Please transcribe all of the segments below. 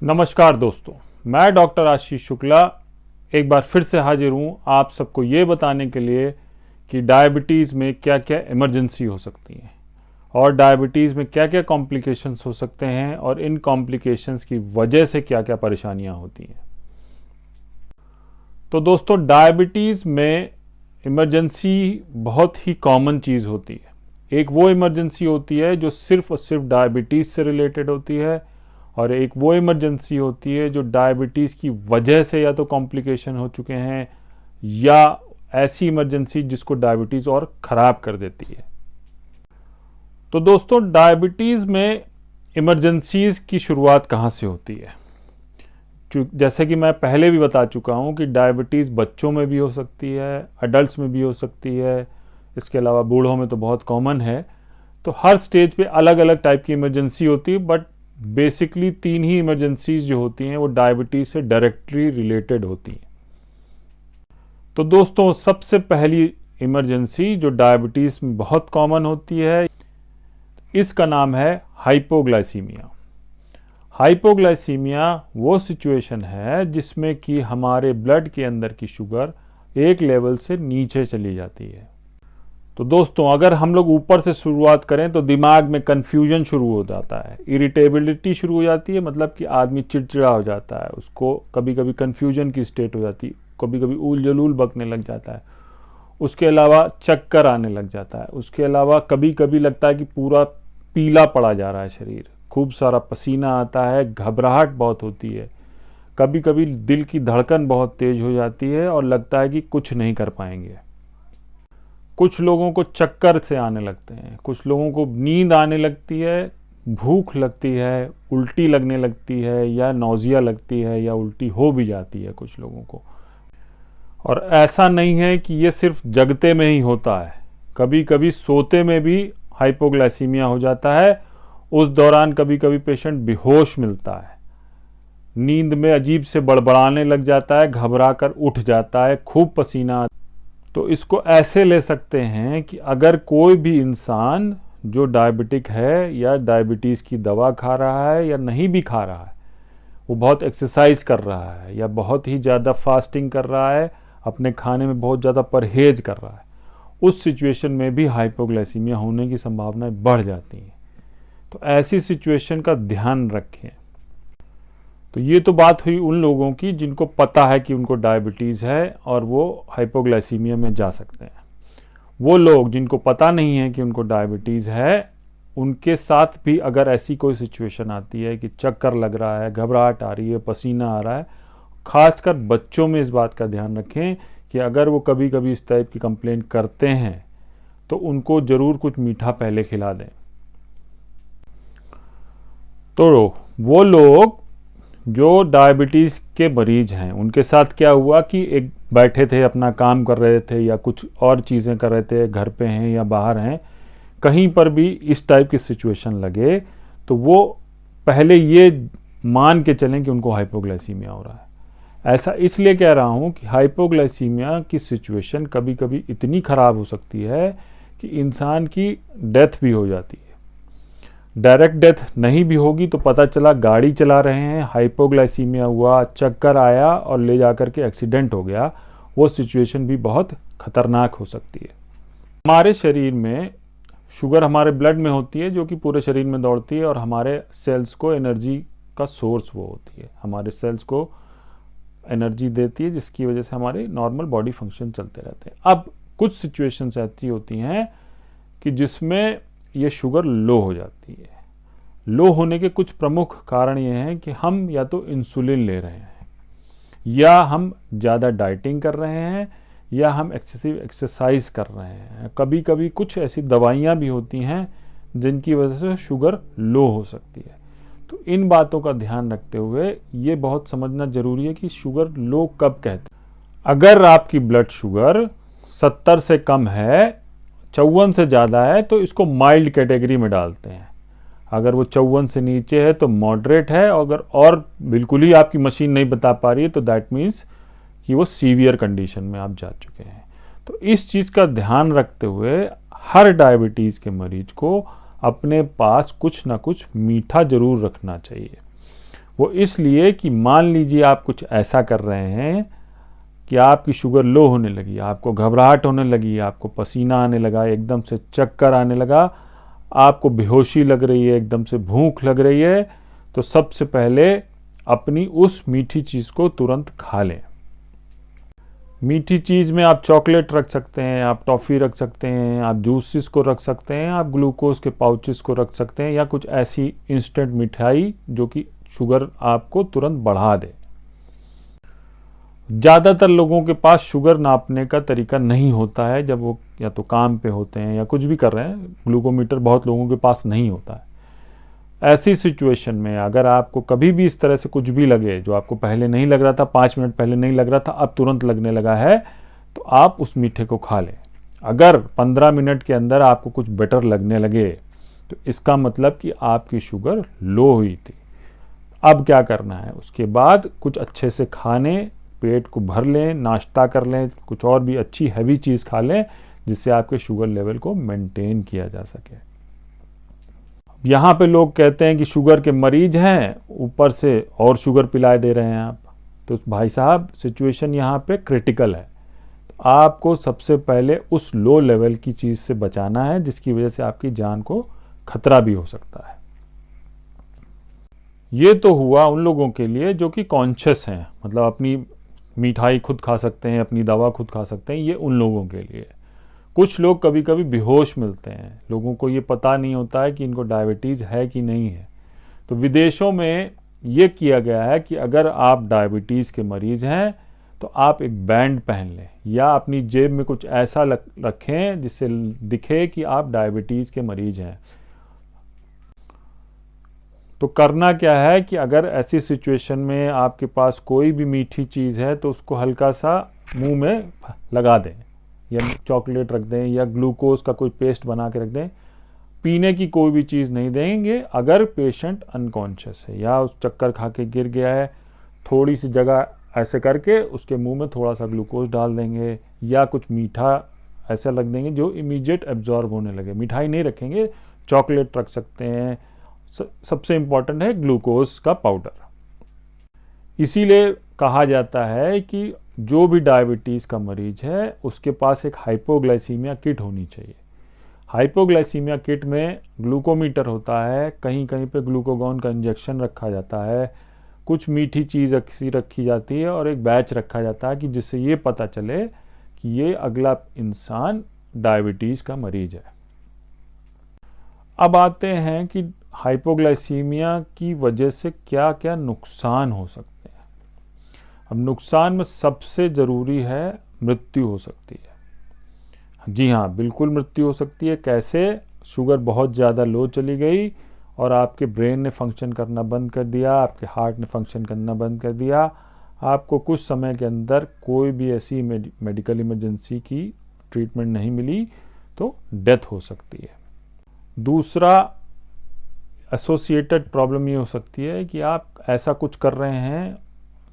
नमस्कार दोस्तों, मैं डॉक्टर आशीष शुक्ला एक बार फिर से हाजिर हूँ आप सबको ये बताने के लिए कि डायबिटीज़ में क्या क्या इमरजेंसी हो सकती हैं और डायबिटीज़ में क्या क्या कॉम्प्लिकेशंस हो सकते हैं और इन कॉम्प्लिकेशंस की वजह से क्या क्या परेशानियाँ होती हैं। तो दोस्तों, डायबिटीज़ में इमरजेंसी बहुत ही कॉमन चीज़ होती है। एक वो इमरजेंसी होती है जो सिर्फ और सिर्फ डायबिटीज़ से रिलेटेड होती है और एक वो इमरजेंसी होती है जो डायबिटीज़ की वजह से या तो कॉम्प्लिकेशन हो चुके हैं या ऐसी इमरजेंसी जिसको डायबिटीज़ और ख़राब कर देती है। तो दोस्तों, डायबिटीज़ में इमरजेंसीज़ की शुरुआत कहाँ से होती है? जैसे कि मैं पहले भी बता चुका हूँ कि डायबिटीज़ बच्चों में भी हो सकती है, अडल्ट्स में भी हो सकती है, इसके अलावा बूढ़ों में तो बहुत कॉमन है। तो हर स्टेज पे अलग अलग टाइप की इमरजेंसी होती है, बट बेसिकली तीन ही इमरजेंसीज जो होती हैं वो डायबिटीज से डायरेक्टली रिलेटेड होती हैं। तो दोस्तों, सबसे पहली इमरजेंसी जो डायबिटीज में बहुत कॉमन होती है, इसका नाम है हाइपोग्लाइसीमिया। हाइपोग्लाइसीमिया वो सिचुएशन है जिसमें कि हमारे ब्लड के अंदर की शुगर एक लेवल से नीचे चली जाती है। तो दोस्तों, अगर हम लोग ऊपर से शुरुआत करें तो दिमाग में कन्फ्यूजन शुरू हो जाता है, इरिटेबिलिटी शुरू हो जाती है, मतलब कि आदमी चिड़चिड़ा हो जाता है, उसको कभी कभी कन्फ्यूजन की स्टेट हो जाती है, कभी कभी ऊल जलूल बकने लग जाता है, उसके अलावा चक्कर आने लग जाता है, उसके अलावा कभी कभी लगता है कि पूरा पीला पड़ा जा रहा है शरीर, खूब सारा पसीना आता है, घबराहट बहुत होती है, कभी कभी दिल की धड़कन बहुत तेज हो जाती है और लगता है कि कुछ नहीं कर पाएंगे। कुछ लोगों को चक्कर से आने लगते हैं, कुछ लोगों को नींद आने लगती है, भूख लगती है, उल्टी लगने लगती है या नौजिया लगती है या उल्टी हो भी जाती है कुछ लोगों को। और ऐसा नहीं है कि ये सिर्फ जगते में ही होता है, कभी कभी सोते में भी हाइपोग्लाइसीमिया हो जाता है। उस दौरान कभी कभी पेशेंट बेहोश मिलता है, नींद में अजीब से बड़बड़ाने लग जाता है, घबरा कर उठ जाता है, खूब पसीना। तो इसको ऐसे ले सकते हैं कि अगर कोई भी इंसान जो डायबिटिक है या डायबिटीज़ की दवा खा रहा है या नहीं भी खा रहा है, वो बहुत एक्सरसाइज कर रहा है या बहुत ही ज़्यादा फास्टिंग कर रहा है, अपने खाने में बहुत ज़्यादा परहेज कर रहा है, उस सिचुएशन में भी हाइपोग्लाइसीमिया होने की संभावनाएं बढ़ जाती हैं। तो ऐसी सिचुएशन का ध्यान रखें। तो ये तो बात हुई उन लोगों की जिनको पता है कि उनको डायबिटीज़ है और वो हाइपोग्लाइसीमिया में जा सकते हैं। वो लोग जिनको पता नहीं है कि उनको डायबिटीज़ है, उनके साथ भी अगर ऐसी कोई सिचुएशन आती है कि चक्कर लग रहा है, घबराहट आ रही है, पसीना आ रहा है, खासकर बच्चों में इस बात का ध्यान रखें कि अगर वो कभी कभी इस टाइप की कंप्लेंट करते हैं तो उनको ज़रूर कुछ मीठा पहले खिला दें। तो वो लोग जो डायबिटीज़ के मरीज हैं, उनके साथ क्या हुआ कि एक बैठे थे, अपना काम कर रहे थे या कुछ और चीज़ें कर रहे थे, घर पे हैं या बाहर हैं, कहीं पर भी इस टाइप की सिचुएशन लगे तो वो पहले ये मान के चलें कि उनको हाइपोग्लाइसीमिया हो रहा है। ऐसा इसलिए कह रहा हूँ कि हाइपोग्लाइसीमिया की सिचुएशन कभी कभी इतनी ख़राब हो सकती है कि इंसान की डेथ भी हो जाती है। डायरेक्ट डेथ नहीं भी होगी तो पता चला गाड़ी चला रहे हैं, हाइपोग्लाइसीमिया हुआ, चक्कर आया और ले जाकर के एक्सीडेंट हो गया, वो सिचुएशन भी बहुत खतरनाक हो सकती है। हमारे शरीर में शुगर हमारे ब्लड में होती है जो कि पूरे शरीर में दौड़ती है और हमारे सेल्स को एनर्जी का सोर्स वो होती है, हमारे सेल्स को एनर्जी देती है, जिसकी वजह से हमारे नॉर्मल बॉडी फंक्शन चलते रहते हैं। अब कुछ सिचुएशंस ऐसी होती हैं कि जिसमें ये शुगर लो हो जाती है। लो होने के कुछ प्रमुख कारण ये हैं कि हम या तो इंसुलिन ले रहे हैं या हम ज़्यादा डाइटिंग कर रहे हैं या हम एक्सेसिव एक्सरसाइज कर रहे हैं। कभी कभी कुछ ऐसी दवाइयाँ भी होती हैं जिनकी वजह से शुगर लो हो सकती है। तो इन बातों का ध्यान रखते हुए ये बहुत समझना ज़रूरी है कि शुगर लो कब कहते हैं। अगर आपकी ब्लड शुगर 70 से कम है, 54 से ज़्यादा है, तो इसको माइल्ड कैटेगरी में डालते हैं। अगर वो 54 से नीचे है तो मॉडरेट है, अगर और बिल्कुल ही आपकी मशीन नहीं बता पा रही है तो दैट मीन्स कि वो सीवियर कंडीशन में आप जा चुके हैं। तो इस चीज़ का ध्यान रखते हुए हर डायबिटीज़ के मरीज को अपने पास कुछ ना कुछ मीठा ज़रूर रखना चाहिए। वो इसलिए कि मान लीजिए आप कुछ ऐसा कर रहे हैं कि आपकी शुगर लो होने लगी, आपको घबराहट होने लगी, आपको पसीना आने लगा, एकदम से चक्कर आने लगा, आपको बेहोशी लग रही है, एकदम से भूख लग रही है, तो सबसे पहले अपनी उस मीठी चीज़ को तुरंत खा लें। मीठी चीज़ में आप चॉकलेट रख सकते हैं, आप टॉफ़ी रख सकते हैं, आप जूसेस को रख सकते हैं, आप ग्लूकोज के पाउचेस को रख सकते हैं, या कुछ ऐसी इंस्टेंट मिठाई जो कि शुगर आपको तुरंत बढ़ा दे। ज़्यादातर लोगों के पास शुगर नापने का तरीका नहीं होता है, जब वो या तो काम पे होते हैं या कुछ भी कर रहे हैं, ग्लूकोमीटर बहुत लोगों के पास नहीं होता है। ऐसी सिचुएशन में अगर आपको कभी भी इस तरह से कुछ भी लगे, जो आपको पहले नहीं लग रहा था, 5 मिनट पहले नहीं लग रहा था, अब तुरंत लगने लगा है, तो आप उस मीठे को खा लें। अगर 15 मिनट के अंदर आपको कुछ बेटर लगने लगे, तो इसका मतलब कि आपकी शुगर लो हुई थी। अब क्या करना है, उसके बाद कुछ अच्छे से खाने, पेट को भर लें, नाश्ता कर लें, कुछ और भी अच्छी हैवी चीज़ खा लें, जिससे आपके शुगर लेवल को मेंटेन किया जा सके। यहाँ पे लोग कहते हैं कि शुगर के मरीज हैं, ऊपर से और शुगर पिला दे रहे हैं आप, तो भाई साहब सिचुएशन यहाँ पे क्रिटिकल है। तो आपको सबसे पहले उस लो लेवल की चीज़ से बचाना है, जिसकी वजह से आपकी जान को खतरा भी हो सकता है। ये तो हुआ उन लोगों के लिए जो कि कॉन्शियस हैं, मतलब अपनी मिठाई खुद खा सकते हैं, अपनी दवा खुद खा सकते हैं, ये उन लोगों के लिए। कुछ लोग कभी कभी बेहोश मिलते हैं, लोगों को ये पता नहीं होता है कि इनको डायबिटीज़ है कि नहीं है। तो विदेशों में ये किया गया है कि अगर आप डायबिटीज़ के मरीज़ हैं तो आप एक बैंड पहन लें, या अपनी जेब में कुछ ऐसा रखें जिससे दिखे कि आप डायबिटीज़ के मरीज़ हैं। तो करना क्या है कि अगर ऐसी सिचुएशन में आपके पास कोई भी मीठी चीज़ है, तो उसको हल्का सा मुंह में लगा दें, या चॉकलेट रख दें, या ग्लूकोज का कोई पेस्ट बना के रख दें। पीने की कोई भी चीज़ नहीं देंगे अगर पेशेंट अनकॉन्शियस है या उस चक्कर खा के गिर गया है। थोड़ी सी जगह ऐसे करके उसके मुंह में थोड़ा सा ग्लूकोज डाल देंगे, या कुछ मीठा ऐसा रख देंगे जो इमीडिएट एब्जॉर्ब होने लगे। मिठाई नहीं रखेंगे, चॉकलेट रख सकते हैं। सबसे इम्पॉर्टेंट है ग्लूकोज का पाउडर। इसीलिए कहा जाता है कि जो भी डायबिटीज़ का मरीज है उसके पास एक हाइपोग्लाइसीमिया किट होनी चाहिए। हाइपोग्लाइसीमिया किट में ग्लूकोमीटर होता है, कहीं कहीं पे ग्लूकोगॉन का इंजेक्शन रखा जाता है, कुछ मीठी चीज़ रखी जाती है, और एक बैच रखा जाता है कि जिससे ये पता चले कि ये अगला इंसान डायबिटीज़ का मरीज है। अब आते हैं कि हाइपोग्लाइसीमिया की वजह से क्या क्या नुकसान हो सकते हैं। अब नुकसान में सबसे ज़रूरी है मृत्यु हो सकती है। जी हाँ, बिल्कुल मृत्यु हो सकती है। कैसे? शुगर बहुत ज़्यादा लो चली गई और आपके ब्रेन ने फंक्शन करना बंद कर दिया, आपके हार्ट ने फंक्शन करना बंद कर दिया, आपको कुछ समय के अंदर कोई भी ऐसी मेडिकल इमरजेंसी की ट्रीटमेंट नहीं मिली, तो डेथ हो सकती है। दूसरा एसोसिएटेड प्रॉब्लम ये हो सकती है कि आप ऐसा कुछ कर रहे हैं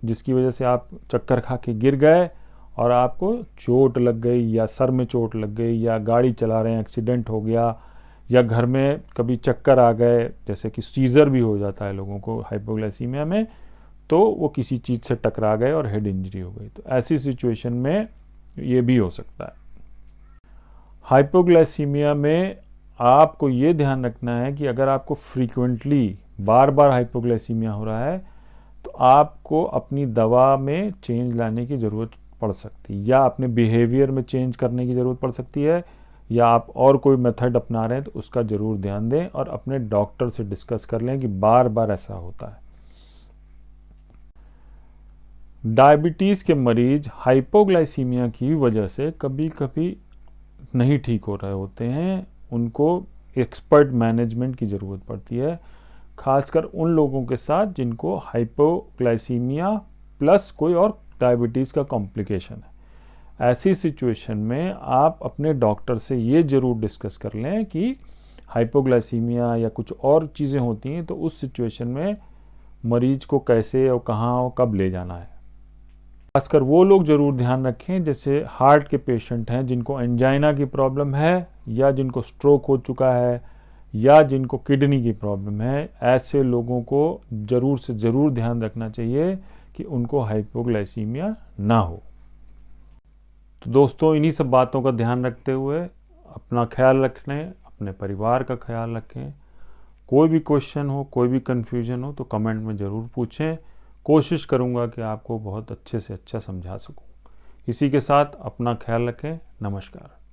जिसकी वजह से आप चक्कर खा के गिर गए और आपको चोट लग गई, या सर में चोट लग गई, या गाड़ी चला रहे हैं एक्सीडेंट हो गया, या घर में कभी चक्कर आ गए, जैसे कि सीजर भी हो जाता है लोगों को हाइपोग्लाइसीमिया में, तो वो किसी चीज़ से टकरा गए और हेड इंजरी हो गई। तो ऐसी सिचुएशन में ये भी हो सकता है। हाइपोग्लाइसीमिया में आपको ये ध्यान रखना है कि अगर आपको फ्रीक्वेंटली बार बार हाइपोग्लाइसीमिया हो रहा है, तो आपको अपनी दवा में चेंज लाने की ज़रूरत पड़ सकती है, या अपने बिहेवियर में चेंज करने की ज़रूरत पड़ सकती है, या आप और कोई मेथड अपना रहे हैं तो उसका ज़रूर ध्यान दें और अपने डॉक्टर से डिस्कस कर लें कि बार बार ऐसा होता है। डायबिटीज़ के मरीज हाइपोग्लाइसीमिया की वजह से कभी कभी नहीं ठीक हो रहे होते हैं, उनको एक्सपर्ट मैनेजमेंट की ज़रूरत पड़ती है, खासकर उन लोगों के साथ जिनको हाइपोग्लाइसीमिया प्लस कोई और डायबिटीज़ का कॉम्प्लिकेशन है। ऐसी सिचुएशन में आप अपने डॉक्टर से ये ज़रूर डिस्कस कर लें कि हाइपोग्लाइसीमिया या कुछ और चीज़ें होती हैं, तो उस सिचुएशन में मरीज को कैसे और कहाँ और कब ले जाना है। खासकर वो लोग ज़रूर ध्यान रखें जैसे हार्ट के पेशेंट हैं, जिनको एंजाइना की प्रॉब्लम है, या जिनको स्ट्रोक हो चुका है, या जिनको किडनी की प्रॉब्लम है, ऐसे लोगों को ज़रूर से ज़रूर ध्यान रखना चाहिए कि उनको हाइपोग्लाइसीमिया ना हो। तो दोस्तों, इन्हीं सब बातों का ध्यान रखते हुए अपना ख्याल रखें, अपने परिवार का ख्याल रखें। कोई भी क्वेश्चन हो, कोई भी कन्फ्यूजन हो तो कमेंट में ज़रूर पूछें। कोशिश करूँगा कि आपको बहुत अच्छे से अच्छा समझा सकूँ। इसी के साथ अपना ख्याल रखें। नमस्कार।